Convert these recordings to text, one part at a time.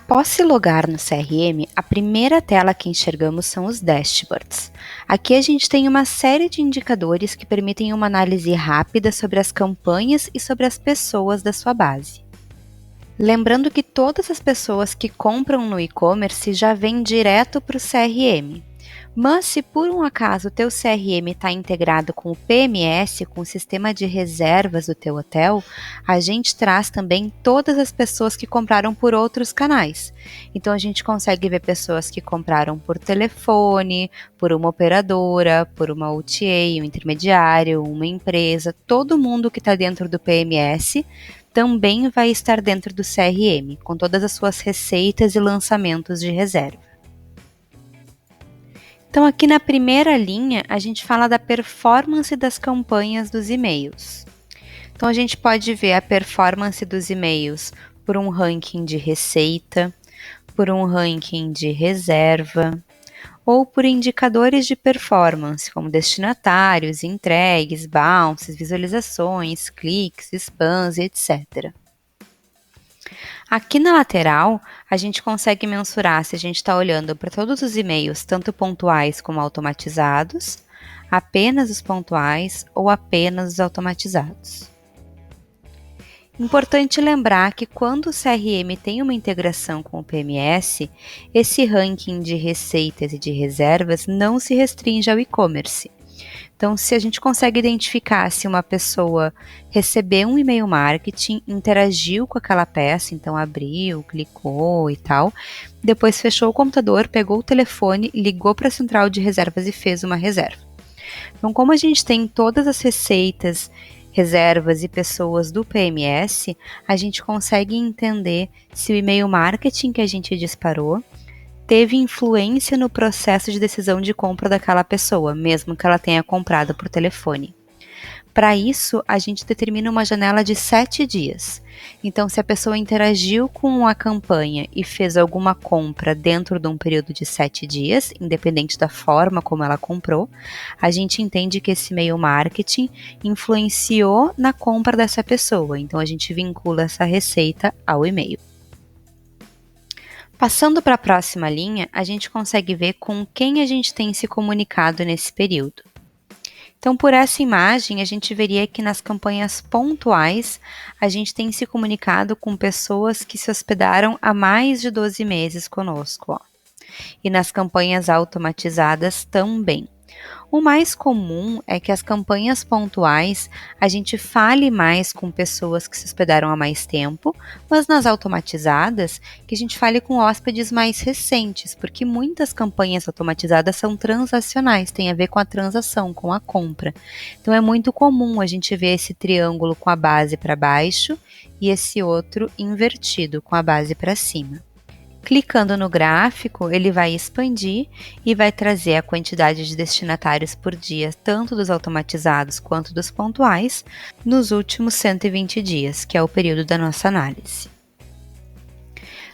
Após se logar no CRM, a primeira tela que enxergamos são os dashboards. Aqui a gente tem uma série de indicadores que permitem uma análise rápida sobre as campanhas e sobre as pessoas da sua base. Lembrando que todas as pessoas que compram no e-commerce já vêm direto para o CRM. Mas se por um acaso o teu CRM está integrado com o PMS, com o sistema de reservas do teu hotel, a gente traz também todas as pessoas que compraram por outros canais. Então a gente consegue ver pessoas que compraram por telefone, por uma operadora, por uma OTA, um intermediário, uma empresa, todo mundo que está dentro do PMS também vai estar dentro do CRM, com todas as suas receitas e lançamentos de reserva. Então, aqui na primeira linha, a gente fala da performance das campanhas dos e-mails. Então, a gente pode ver a performance dos e-mails por um ranking de receita, por um ranking de reserva, ou por indicadores de performance, como destinatários, entregues, bounces, visualizações, cliques, spams, etc. Aqui na lateral, a gente consegue mensurar se a gente está olhando para todos os e-mails, tanto pontuais como automatizados, apenas os pontuais ou apenas os automatizados. Importante lembrar que quando o CRM tem uma integração com o PMS, esse ranking de receitas e de reservas não se restringe ao e-commerce. Então, se a gente consegue identificar se uma pessoa recebeu um e-mail marketing, interagiu com aquela peça, então abriu, clicou e tal, depois fechou o computador, pegou o telefone, ligou para a central de reservas e fez uma reserva. Então, como a gente tem todas as receitas, reservas e pessoas do PMS, a gente consegue entender se o e-mail marketing que a gente disparou teve influência no processo de decisão de compra daquela pessoa, mesmo que ela tenha comprado por telefone. Para isso, a gente determina uma janela de 7 dias. Então, se a pessoa interagiu com a campanha e fez alguma compra dentro de um período de 7 dias, independente da forma como ela comprou, a gente entende que esse e-mail marketing influenciou na compra dessa pessoa. Então, a gente vincula essa receita ao e-mail. Passando para a próxima linha, a gente consegue ver com quem a gente tem se comunicado nesse período. Então, por essa imagem, a gente veria que nas campanhas pontuais, a gente tem se comunicado com pessoas que se hospedaram há mais de 12 meses conosco. Ó. E nas campanhas automatizadas também. O mais comum é que as campanhas pontuais a gente fale mais com pessoas que se hospedaram há mais tempo, mas nas automatizadas que a gente fale com hóspedes mais recentes, porque muitas campanhas automatizadas são transacionais, tem a ver com a transação, com a compra. Então é muito comum a gente ver esse triângulo com a base para baixo e esse outro invertido com a base para cima. Clicando no gráfico, ele vai expandir e vai trazer a quantidade de destinatários por dia, tanto dos automatizados quanto dos pontuais, nos últimos 120 dias, que é o período da nossa análise.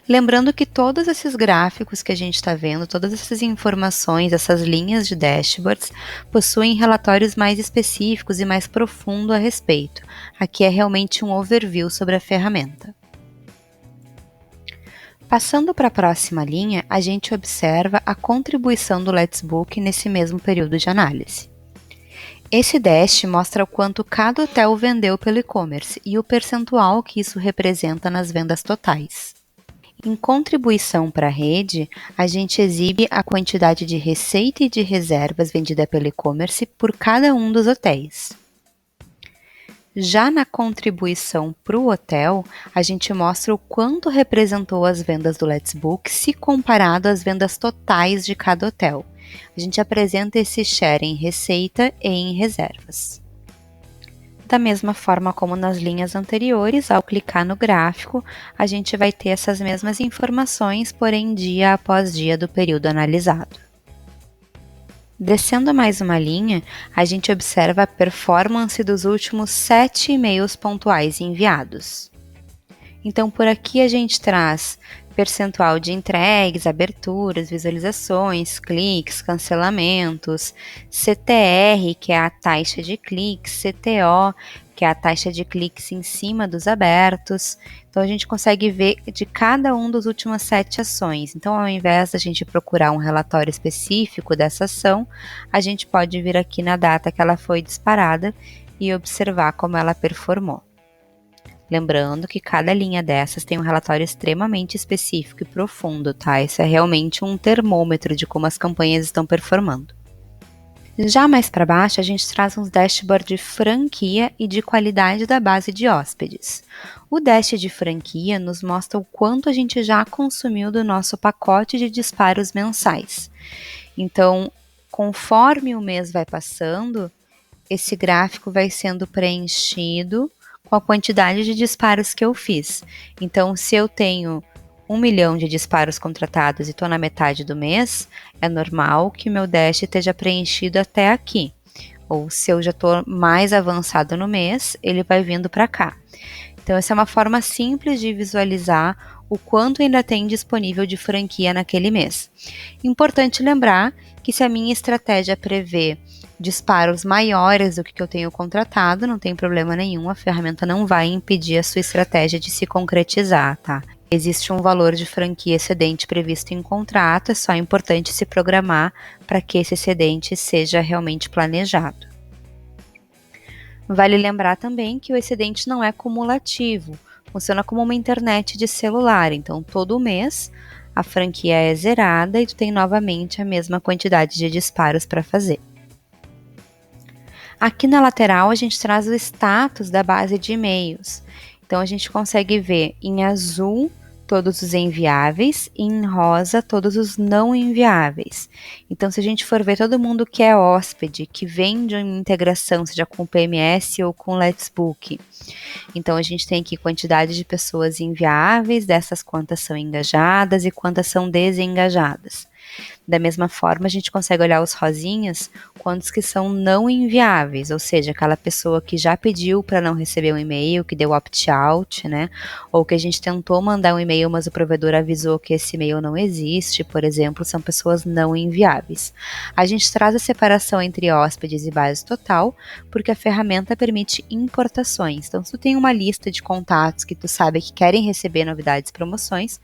Lembrando que todos esses gráficos que a gente está vendo, todas essas informações, essas linhas de dashboards, possuem relatórios mais específicos e mais profundos a respeito. Aqui é realmente um overview sobre a ferramenta. Passando para a próxima linha, a gente observa a contribuição do Let's Book nesse mesmo período de análise. Esse dash mostra o quanto cada hotel vendeu pelo e-commerce e o percentual que isso representa nas vendas totais. Em contribuição para a rede, a gente exibe a quantidade de receita e de reservas vendida pelo e-commerce por cada um dos hotéis. Já na contribuição para o hotel, a gente mostra o quanto representou as vendas do Let's Book se comparado às vendas totais de cada hotel. A gente apresenta esse share em receita e em reservas. Da mesma forma como nas linhas anteriores, ao clicar no gráfico, a gente vai ter essas mesmas informações, porém dia após dia do período analisado. Descendo mais uma linha, a gente observa a performance dos últimos 7 e-mails pontuais enviados. Então, por aqui a gente traz percentual de entregues, aberturas, visualizações, cliques, cancelamentos, CTR, que é a taxa de cliques, CTO, que é a taxa de cliques em cima dos abertos. Então, a gente consegue ver de cada um dos últimos 7 ações. Então, ao invés da gente procurar um relatório específico dessa ação, a gente pode vir aqui na data que ela foi disparada e observar como ela performou. Lembrando que cada linha dessas tem um relatório extremamente específico e profundo, tá? Isso é realmente um termômetro de como as campanhas estão performando. Já mais para baixo, a gente traz uns dashboards de franquia e de qualidade da base de hóspedes. O dash de franquia nos mostra o quanto a gente já consumiu do nosso pacote de disparos mensais. Então, conforme o mês vai passando, esse gráfico vai sendo preenchido com a quantidade de disparos que eu fiz. Então, se eu tenho 1 milhão de disparos contratados e estou na metade do mês, é normal que meu dash esteja preenchido até aqui. Ou se eu já estou mais avançado no mês, ele vai vindo para cá. Então, essa é uma forma simples de visualizar o quanto ainda tem disponível de franquia naquele mês. Importante lembrar que se a minha estratégia prevê disparos maiores do que eu tenho contratado, não tem problema nenhum, a ferramenta não vai impedir a sua estratégia de se concretizar, tá? Existe um valor de franquia excedente previsto em contrato, é só importante se programar para que esse excedente seja realmente planejado. Vale lembrar também que o excedente não é cumulativo, funciona como uma internet de celular, então todo mês a franquia é zerada e tu tem novamente a mesma quantidade de disparos para fazer. Aqui na lateral a gente traz o status da base de e-mails. Então a gente consegue ver em azul todos os enviáveis e em rosa todos os não enviáveis. Então, se a gente for ver todo mundo que é hóspede, que vem de uma integração, seja com o PMS ou com o Let's Book. Então, a gente tem aqui quantidade de pessoas enviáveis, dessas quantas são engajadas e quantas são desengajadas. Da mesma forma, a gente consegue olhar os rosinhas, quantos que são não enviáveis, ou seja, aquela pessoa que já pediu para não receber um e-mail, que deu opt-out, né? Ou que a gente tentou mandar um e-mail, mas o provedor avisou que esse e-mail não existe, por exemplo, são pessoas não enviáveis. A gente traz a separação entre hóspedes e base total, porque a ferramenta permite importações. Então, se tu tem uma lista de contatos que tu sabe que querem receber novidades e promoções,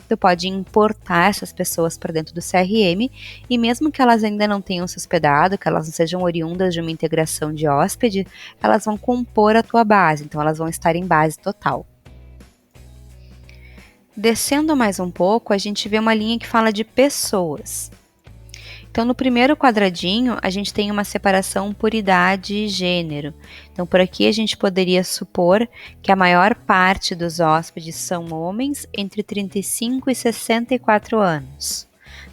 tu pode importar essas pessoas para dentro do CRM, e mesmo que elas ainda não tenham se hospedado, que elas não sejam oriundas de uma integração de hóspede, elas vão compor a tua base, então elas vão estar em base total. Descendo mais um pouco, a gente vê uma linha que fala de pessoas. Então, no primeiro quadradinho, a gente tem uma separação por idade e gênero. Então, por aqui a gente poderia supor que a maior parte dos hóspedes são homens entre 35 e 64 anos.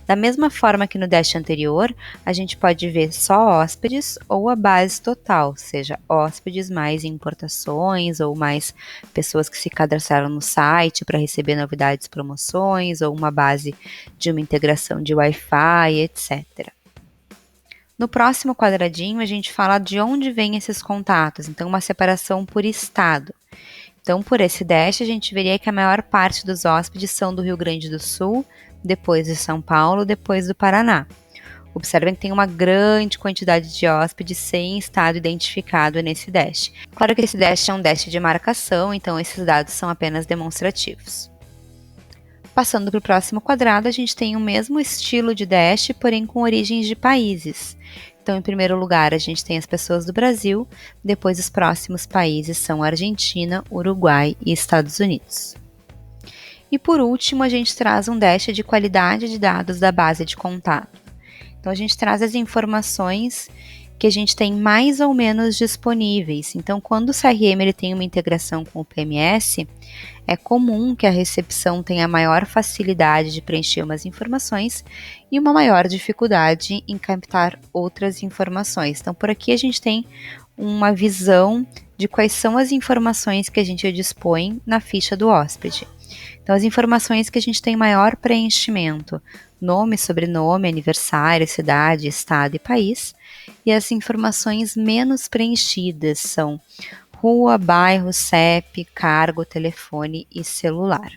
Da mesma forma que no dash anterior, a gente pode ver só hóspedes ou a base total, seja hóspedes mais importações ou mais pessoas que se cadastraram no site para receber novidades, promoções ou uma base de uma integração de Wi-Fi, etc. No próximo quadradinho, a gente fala de onde vêm esses contatos, então uma separação por estado. Então, por esse dash, a gente veria que a maior parte dos hóspedes são do Rio Grande do Sul, depois de São Paulo, depois do Paraná. Observem que tem uma grande quantidade de hóspedes sem estado identificado nesse dash. Claro que esse dash é um dash de marcação, então esses dados são apenas demonstrativos. Passando para o próximo quadrado, a gente tem o mesmo estilo de dash, porém com origens de países. Então, em primeiro lugar, a gente tem as pessoas do Brasil, depois os próximos países são Argentina, Uruguai e Estados Unidos. E por último, a gente traz um dash de qualidade de dados da base de contato. Então, a gente traz as informações que a gente tem mais ou menos disponíveis. Então, quando o CRM ele tem uma integração com o PMS, é comum que a recepção tenha maior facilidade de preencher umas informações e uma maior dificuldade em captar outras informações. Então, por aqui a gente tem uma visão de quais são as informações que a gente dispõe na ficha do hóspede. Então, as informações que a gente tem maior preenchimento, nome, sobrenome, aniversário, cidade, estado e país, e as informações menos preenchidas são rua, bairro, CEP, cargo, telefone e celular.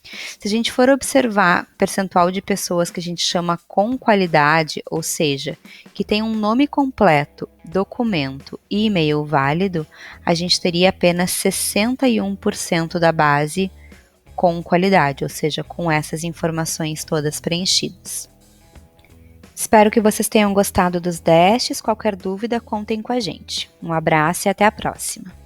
Se a gente for observar o percentual de pessoas que a gente chama com qualidade, ou seja, que tem um nome completo, documento e e-mail válido, a gente teria apenas 61% da base com qualidade, ou seja, com essas informações todas preenchidas. Espero que vocês tenham gostado dos dashes. Qualquer dúvida, contem com a gente. Um abraço e até a próxima!